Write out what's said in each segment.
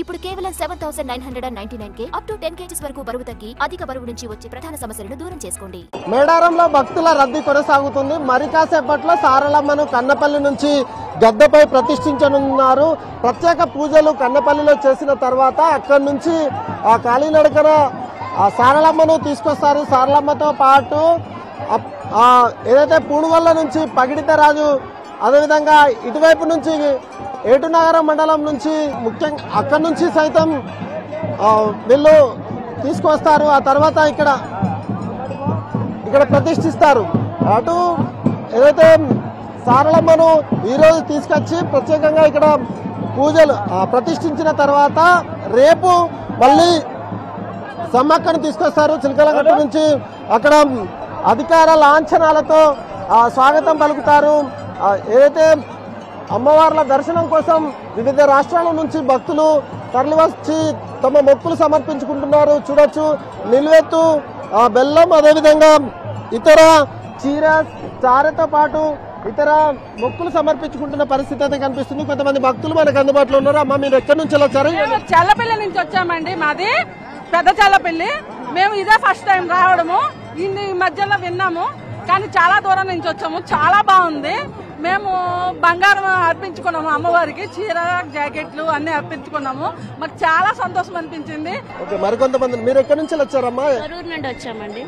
ఇప్పుడు కేవలం 7999కే up to 10 kgs వరకు బరువు తగ్గి అధిక బరువు నుంచి వచ్చే ప్రధాన సమస్యలను దూరం చేసుకోండి. మేడారంలో భక్తుల రద్దీ కొనసాగుతుంది. మరి కాసేపట్లో సారలమ్మను కన్నపల్లి నుంచి గద్దెపై ప్రతిష్ఠించనున్నారు. ప్రత్యేక పూజలు కన్నపల్లిలో చేసిన తర్వాత అక్కడి నుంచి ఆ కాలినడకన ఆ సారలమ్మను తీసుకొస్తారు. సారలమ్మతో పాటు ఏదైతే పూణుగొల్ల నుంచి పగిడితరాజు, అదేవిధంగా ఇటువైపు నుంచి ఏటునగరం మండలం నుంచి ముఖ్యంగా అక్కడి నుంచి సైతం వీళ్ళు తీసుకొస్తారు. ఆ తర్వాత ఇక్కడ ప్రతిష్ఠిస్తారు. అటు ఏదైతే సారలమ్మను ఈరోజు తీసుకొచ్చి ప్రత్యేకంగా ఇక్కడ పూజలు ప్రతిష్ఠించిన తర్వాత రేపు మళ్ళీ సమ్మక్కను తీసుకొస్తారు. చిలకలగట్టు నుంచి అక్కడ అధికార లాంఛనాలతో స్వాగతం పలుకుతారు. ఏదైతే అమ్మవార్ల దర్శనం కోసం వివిధ రాష్ట్రాల నుంచి భక్తులు తరలివచ్చి తమ మొక్కులు సమర్పించుకుంటున్నారు. చూడొచ్చు, నిలువెత్తు బెల్లం, అదేవిధంగా ఇతర చీర చారతో పాటు ఇతర మొక్కులు సమర్పించుకుంటున్న పరిస్థితి అయితే కనిపిస్తుంది. కొంతమంది భక్తులు మనకు అందుబాటులో ఉన్నారు. అమ్మ, మీరు ఎక్కడి నుంచి వచ్చారు? చల్లపల్లి నుంచి వచ్చామండి. మాది పెద్ద చల్లపల్లి. మేము ఇదే ఫస్ట్ టైం రావడము. ఈ మధ్యలో విన్నాము, కానీ చాలా దూరం నుంచి వచ్చాము. చాలా బాగుంది. మేము బంగారం అర్పించుకున్నాము అమ్మవారికి, చీర జాకెట్లు అన్ని అర్పించుకున్నాము. మాకు చాలా సంతోషం అనిపించింది. మరికొంతమంది మీరు ఎక్కడి నుంచి వచ్చారమ్మా? కరూరు నుండి వచ్చామండి.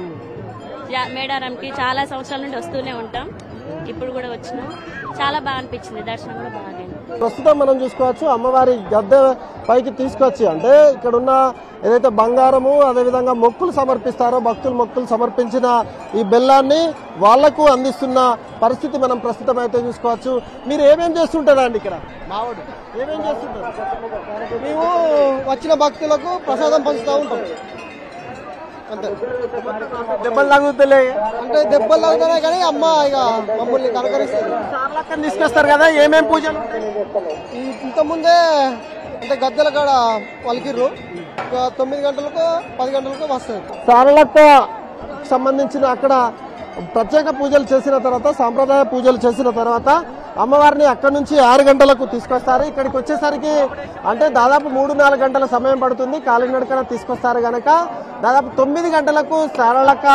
మేడారంకి చాలా సంవత్సరాల నుండి వస్తూనే ఉంటాం. ఇప్పుడు కూడా వచ్చినాం. చాలా బాగా అనిపించింది. దర్శనం కూడా బాగా. ప్రస్తుతం మనం చూసుకోవచ్చు, అమ్మవారి గద్దె పైకి తీసుకొచ్చి అంటే ఇక్కడ ఉన్న ఏదైతే బంగారము అదేవిధంగా మొక్కులు సమర్పిస్తారో భక్తులు మొక్కులు సమర్పించిన ఈ బెల్లాన్ని వాళ్లకు అందిస్తున్న పరిస్థితి మనం ప్రస్తుతం అయితే చూసుకోవచ్చు. మీరు ఏమేం చేస్తుంటారా అండి ఇక్కడ? మావాడు ఏమేం చేస్తుంటారు? మేము వచ్చిన భక్తులకు ప్రసాదం పంచుతూ ఉంటాం. దెబ్బలు తగ్గుతలే అంటే దెబ్బలు తగ్గుతున్నాయి, కానీ అమ్మ ఇక మమ్మల్ని కనకరిస్తుంది. సార్లక్కని తీసుకొస్తారు కదా, ఏమేం పూజలు? ఇంతకుముందే అంటే గద్దెల కాడ పలికిర్రు. 9 గంటలకు 10 గంటలకు వస్తుంది. సారలక్క సంబంధించిన అక్కడ ప్రత్యేక పూజలు చేసిన తర్వాత, సాంప్రదాయ పూజలు చేసిన తర్వాత అమ్మవారిని అక్కడి నుంచి 6 గంటలకు తీసుకొస్తారు. ఇక్కడికి వచ్చేసరికి అంటే దాదాపు 3-4 గంటల సమయం పడుతుంది. కాలినడకన తీసుకొస్తారు కనుక దాదాపు 9 గంటలకు సారలక్క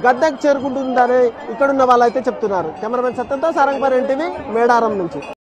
గద్దెకు చేరుకుంటుందని ఇక్కడున్న వాళ్ళైతే చెప్తున్నారు. కెమెరామెన్ సత్యంతో సారంగపారి ఎన్టీవీ, మేడారం నుంచి.